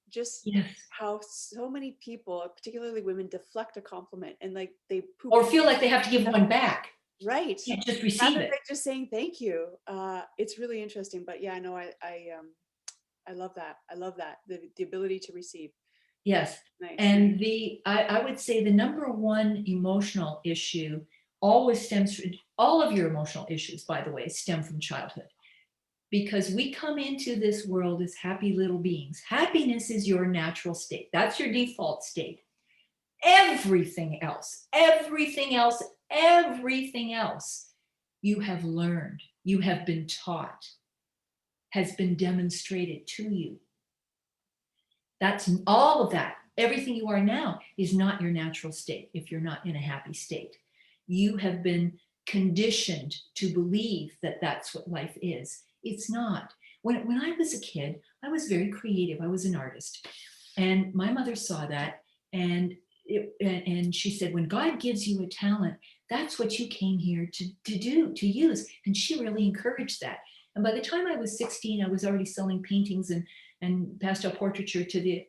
Just Yes. how so many people, particularly women, deflect a compliment and like they poop. Or feel like they have to give one back. Right. You can't just Rather receive than it. just saying thank you. It's really interesting. But yeah, no, I love that. I love that. The ability to receive. Yes. Nice. And I would say the number one emotional issue always stems from all of your emotional issues, by the way, stem from childhood. Because we come into this world as happy little beings. Happiness is your natural state. That's your default state. Everything else, everything else, everything else you have learned, you have been taught, has been demonstrated to you. That's all of that. Everything you are now is not your natural state if you're not in a happy state. You have been conditioned to believe that that's what life is. It's not. When I was a kid, I was very creative. I was an artist. And my mother saw that and she said, when God gives you a talent, that's what you came here to do, to use. And she really encouraged that. And by the time I was 16, I was already selling paintings and pastel portraiture to the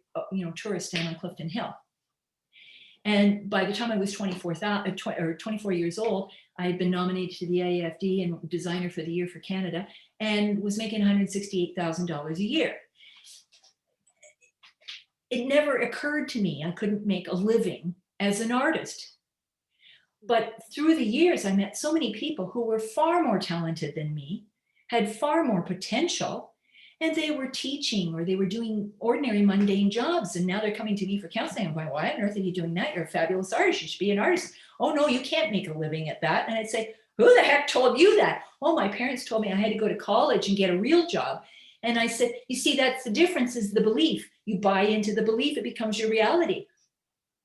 tourists down on Clifton Hill. And by the time I was 24 years old, I had been nominated to the AFD and designer for the year for Canada and was making $168,000 a year. It never occurred to me I couldn't make a living as an artist. But through the years, I met so many people who were far more talented than me, had far more potential, and they were teaching or they were doing ordinary mundane jobs. And now they're coming to me for counseling. I'm going, why on earth are you doing that? You're a fabulous artist. You should be an artist. Oh, no, you can't make a living at that. And I'd say, who the heck told you that? Oh, my parents told me I had to go to college and get a real job. And I said, you see, that's the difference is the belief. You buy into the belief, it becomes your reality.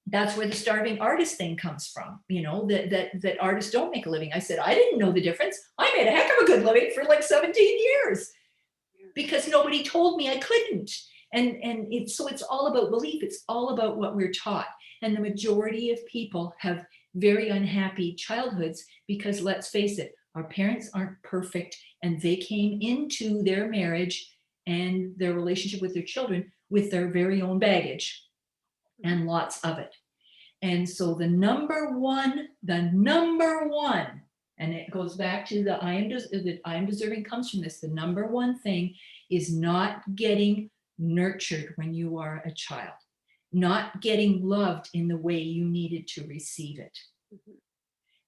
That's where the starving artist thing comes from, that artists don't make a living. I said, I didn't know the difference. I made a heck of a good living for like 17 years because nobody told me I couldn't. And so it's all about belief. It's all about what we're taught. And the majority of people have very unhappy childhoods because let's face it, our parents aren't perfect and they came into their marriage and their relationship with their children with their very own baggage and lots of it. And so the number one, and it goes back to the I am deserving comes from this. The number one thing is not getting nurtured when you are a child, not getting loved in the way you needed to receive it. Mm-hmm.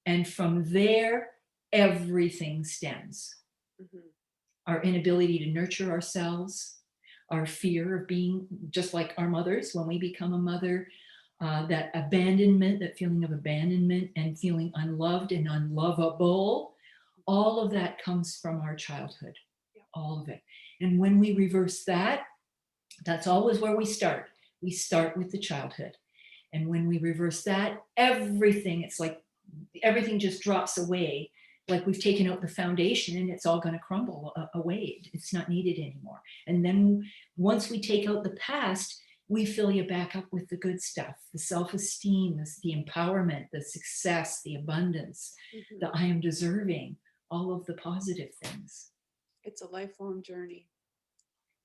And from there, everything stems. Mm-hmm. Our inability to nurture ourselves, our fear of being just like our mothers when we become a mother, that abandonment, that feeling of abandonment and feeling unloved and unlovable, all of that comes from our childhood, all of it. And when we reverse that, that's always where we start. We start with the childhood. And when we reverse that, everything, it's like everything just drops away. Like we've taken out the foundation and it's all going to crumble away. It's not needed anymore. And then once we take out the past, we fill you back up with the good stuff, the self-esteem, the empowerment, the success, the abundance, the I am deserving, all of the positive things. It's a lifelong journey.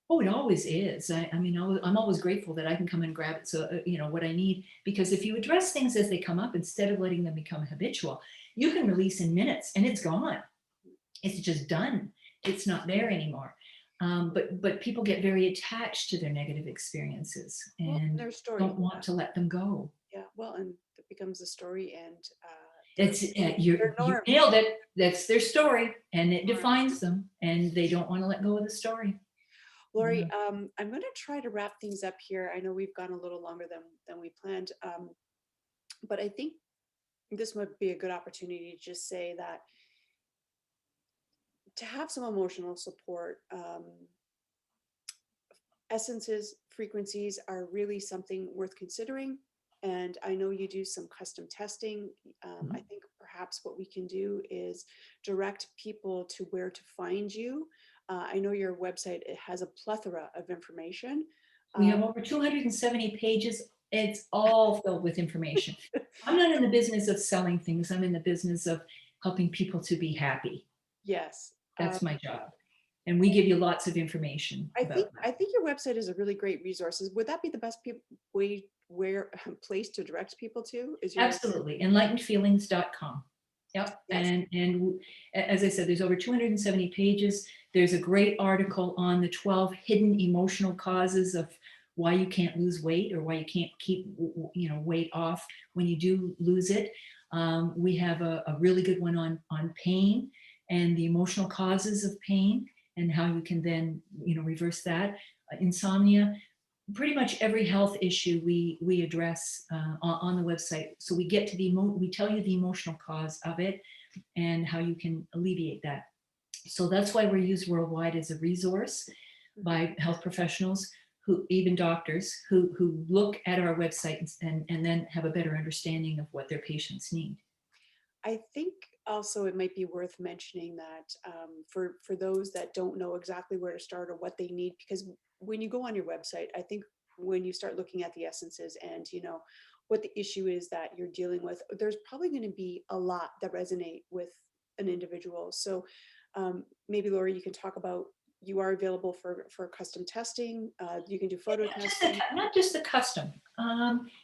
Oh, it always is. I mean, I'm always grateful that I can come and grab it. So, what I need, because if you address things as they come up, instead of letting them become habitual, you can release in minutes and it's gone. It's just done. It's not there anymore. But people get very attached to their negative experiences and their story. don't want to let them go. Yeah, well, and it becomes a story, and It's you nailed it. That's their story, and it defines them, and they don't want to let go of the story. Lori, I'm going to try to wrap things up here. I know we've gone a little longer than we planned, but I think this would be a good opportunity to just say that to have some emotional support, essences, frequencies are really something worth considering. And I know you do some custom testing. I think perhaps what we can do is direct people to where to find you. I know your website, it has a plethora of information. We have over 270 pages. It's all filled with information. I'm not in the business of selling things. I'm in the business of helping people to be happy. Yes. That's my job. And we give you lots of information. I think your website is a really great resource. Would that be the best place to direct people to? Absolutely. Enlightenedfeelings.com. Yep. Yes. And as I said, there's over 270 pages. There's a great article on the 12 hidden emotional causes of why you can't lose weight, or why you can't keep weight off when you do lose it. We have a really good one on pain and the emotional causes of pain, and how you can then reverse that. Insomnia. Pretty much every health issue we address on the website. So we get to we tell you the emotional cause of it and how you can alleviate that. So that's why we're used worldwide as a resource by health professionals, who even doctors who look at our website and then have a better understanding of what their patients need. I think also it might be worth mentioning that for those that don't know exactly where to start or what they need, because when you go on your website, I think when you start looking at the essences and what the issue is that you're dealing with, there's probably going to be a lot that resonate with an individual. So maybe Lori, you can talk about, you are available for custom testing. You can do photo testing. Not just the custom.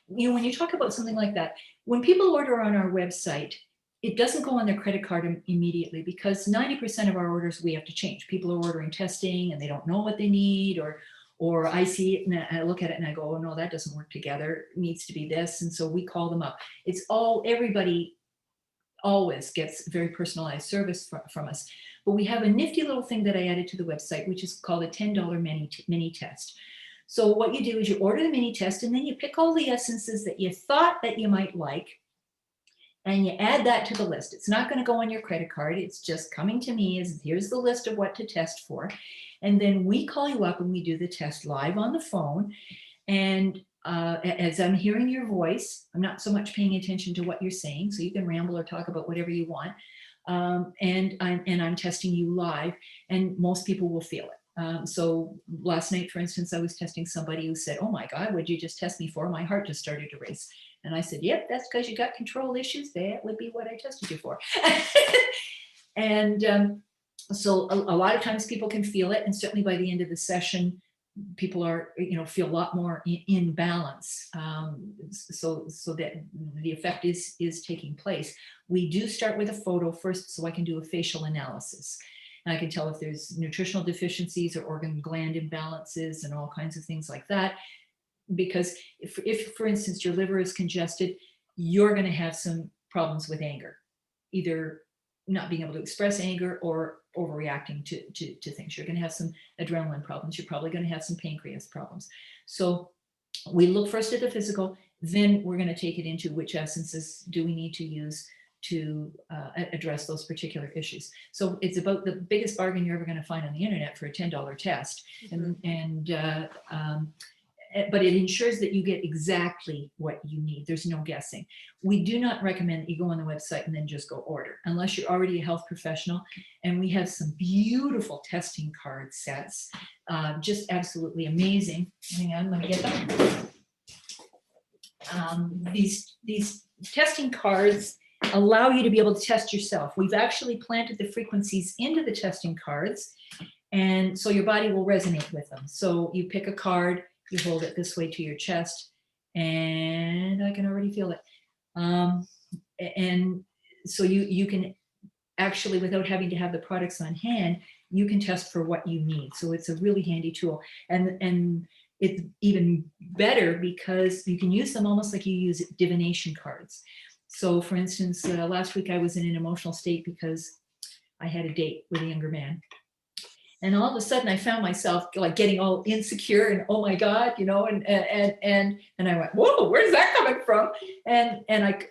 When you talk about something like that, when people order on our website, it doesn't go on their credit card immediately, because 90% of our orders we have to change. People are ordering testing and they don't know what they need, or I see it and I look at it and I go, oh no, that doesn't work together. It needs to be this. And so we call them up. Everybody always gets very personalized service from us. But we have a nifty little thing that I added to the website, which is called a $10 mini test. So what you do is you order the mini test, and then you pick all the essences that you thought that you might like, and you add that to the list. It's not going to go on your credit card. It's just coming to me as, here's the list of what to test for. And then we call you up and we do the test live on the phone. And as I'm hearing your voice, I'm not so much paying attention to what you're saying. So you can ramble or talk about whatever you want. And I'm testing you live, and most people will feel it. So last night, for instance, I was testing somebody who said, oh my God, what'd you just test me for? My heart just started to race. And I said, yep, that's because you got control issues. That would be what I tested you for. And so a lot of times people can feel it. And certainly by the end of the session, people feel a lot more in balance. So that the effect is taking place. We do start with a photo first, so I can do a facial analysis. And I can tell if there's nutritional deficiencies or organ gland imbalances and all kinds of things like that. Because if for instance, your liver is congested, you're going to have some problems with anger, either not being able to express anger or overreacting to things. You're going to have some adrenaline problems. You're probably going to have some pancreas problems. So we look first at the physical, then we're going to take it into which essences do we need to use to address those particular issues. So it's about the biggest bargain you're ever going to find on the internet for a $10 test. but it ensures that you get exactly what you need. There's no guessing. We do not recommend that you go on the website and then just go order, unless you're already a health professional. And we have some beautiful testing card sets, just absolutely amazing. Hang on, let me get them. These testing cards allow you to be able to test yourself. We've actually planted the frequencies into the testing cards, and so your body will resonate with them. So you pick a card, you hold it this way to your chest, and I can already feel it. And so you can actually, without having to have the products on hand, you can test for what you need. So it's a really handy tool. And it's even better because you can use them almost like you use divination cards. So for instance, last week I was in an emotional state because I had a date with a younger man. And all of a sudden I found myself like getting all insecure and, oh my God, you know, and I went, whoa, where's that coming from? And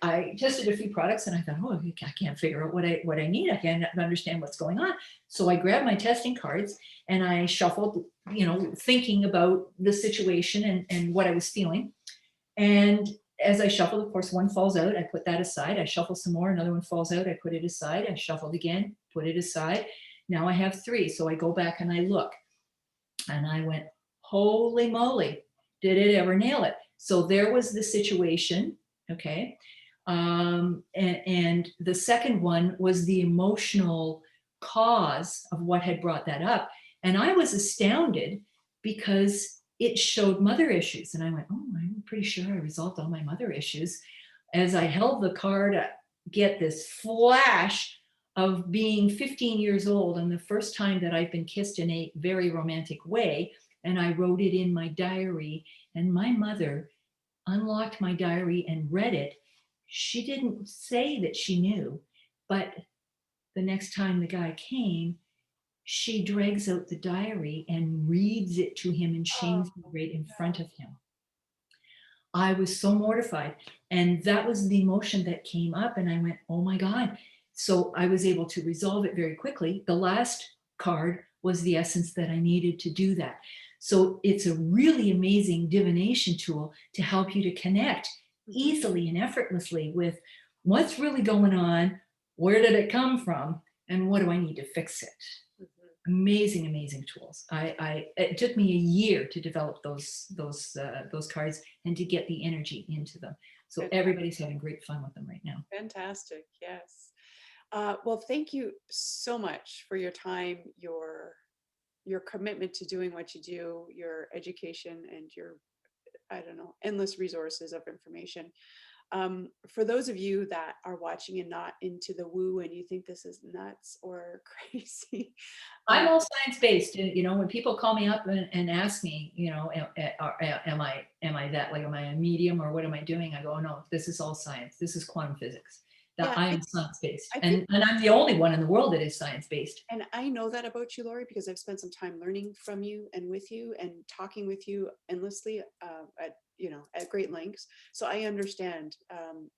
I tested a few products and I thought, oh, I can't figure out what I need. I can't understand what's going on. So I grabbed my testing cards and I shuffled, you know, thinking about the situation and what I was feeling. And as I shuffled, of course, one falls out, I put that aside. I shuffle some more, another one falls out, I put it aside. I shuffled again, put it aside. Now I have 3. So I go back and I look and I went, holy moly, did it ever nail it? So there was the situation. Okay. And the second one was the emotional cause of what had brought that up. And I was astounded because it showed mother issues. And I went, oh, I'm pretty sure I resolved all my mother issues. As I held the card, I get this flash of being 15 years old and the first time that I've been kissed in a very romantic way. And I wrote it in my diary, and my mother unlocked my diary and read it. She didn't say that she knew, but the next time the guy came, she drags out the diary and reads it to him and shames me right in front of him. I was so mortified. And that was the emotion that came up. And I went, oh my God. So I was able to resolve it very quickly. The last card was the essence that I needed to do that. So it's a really amazing divination tool to help you to connect easily and effortlessly with what's really going on, where did it come from, and what do I need to fix it. Amazing, amazing tools. It took me a year to develop those cards and to get the energy into them. So everybody's having great fun with them right now. Fantastic. Yes. Well, thank you so much for your time, your commitment to doing what you do, your education, and your, I don't know, endless resources of information. For those of you that are watching and not into the woo and you think this is nuts or crazy. I'm all science-based. You know, when people call me up and ask me, you know, am I that, like, am I a medium or what am I doing? I go, oh, no, this is all science. This is quantum physics. That I am science-based. And I'm the only one in the world that is science-based. And I know that about you, Lori, because I've spent some time learning from you and with you and talking with you endlessly at great lengths. So I understand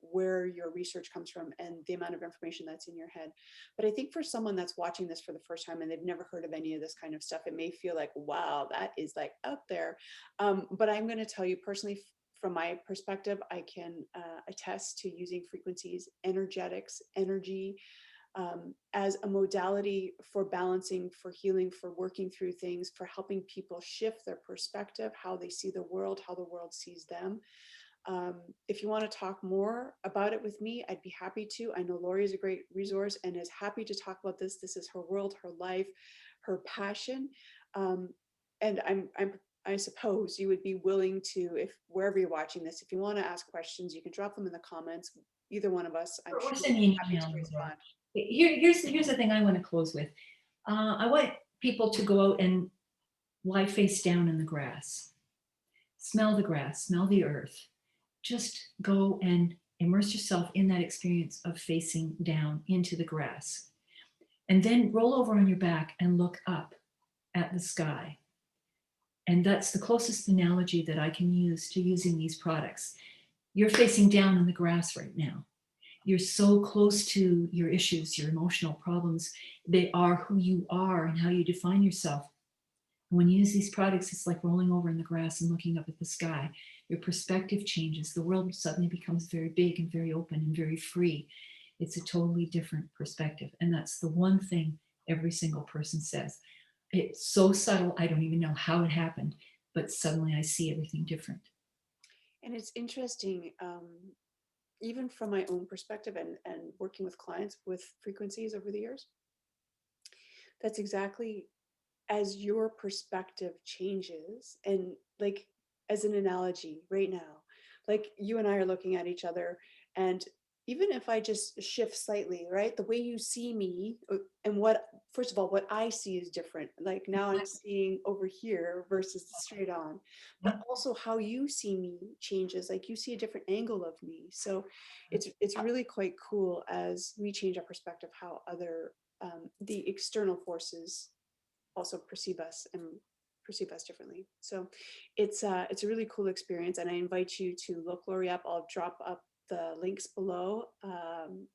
where your research comes from and the amount of information that's in your head. But I think for someone that's watching this for the first time and they've never heard of any of this kind of stuff, it may feel like, wow, that is like up there. But I'm going to tell you personally, from my perspective, I can attest to using frequencies, energetics, energy, as a modality for balancing, for healing, for working through things, for helping people shift their perspective, how they see the world, how the world sees them. If you want to talk more about it with me, I'd be happy to. I know Lori is a great resource and is happy to talk about this. This is her world, her life, her passion. And I suppose you would be willing to, if wherever you're watching this, if you want to ask questions, you can drop them in the comments. Either one of us, I'm sure, Or send me an happy email. to respond. Here's the thing I want to close with. I want people to go out and lie face down in the grass. Smell the grass, smell the earth. Just go and immerse yourself in that experience of facing down into the grass. And then roll over on your back and look up at the sky. And that's the closest analogy that I can use to using these products. You're facing down in the grass right now. You're so close to your issues, your emotional problems. They are who you are and how you define yourself. When you use these products, it's like rolling over in the grass and looking up at the sky. Your perspective changes. The world suddenly becomes very big and very open and very free. It's a totally different perspective. And that's the one thing every single person says. It's so subtle, I don't even know how it happened, but suddenly I see everything different. And it's interesting, even from my own perspective and working with clients with frequencies over the years, that's exactly as your perspective changes. And like, as an analogy right now, like you and I are looking at each other, and even if I just shift slightly, right, the way you see me, and what, first of all, what I see is different. Like now I'm seeing over here versus straight on, but also how you see me changes. Like you see a different angle of me. So it's really quite cool as we change our perspective, how other the external forces also perceive us differently. So it's a really cool experience, and I invite you to look Lori up. I'll drop up the links below.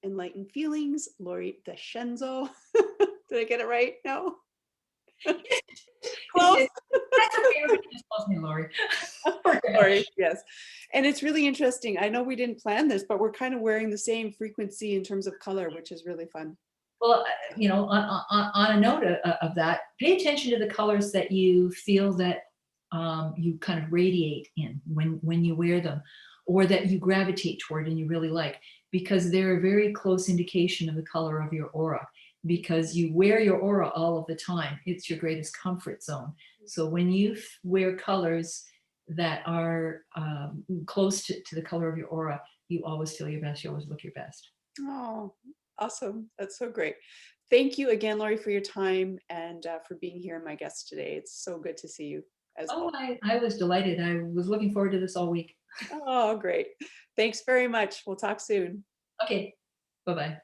Enlightened Feelings, Lori DeScenzo. Did I get it right? No. Close. That's okay. Everybody just calls me Lori. Lori, yes. And it's really interesting. I know we didn't plan this, but we're kind of wearing the same frequency in terms of color, which is really fun. Well, on a note of that, pay attention to the colors that you feel that you kind of radiate in when you wear them, or that you gravitate toward and you really like, because they're a very close indication of the color of your aura. Because you wear your aura all of the time, it's your greatest comfort zone. So when you wear colors that are close to the color of your aura, you always feel your best. You always look your best. Oh, awesome. That's so great. Thank you again, Lori, for your time and for being here and my guest today. It's so good to see you as Oh, well. I was delighted. I was looking forward to this all week. Oh, great. Thanks very much. We'll talk soon. Okay, bye-bye.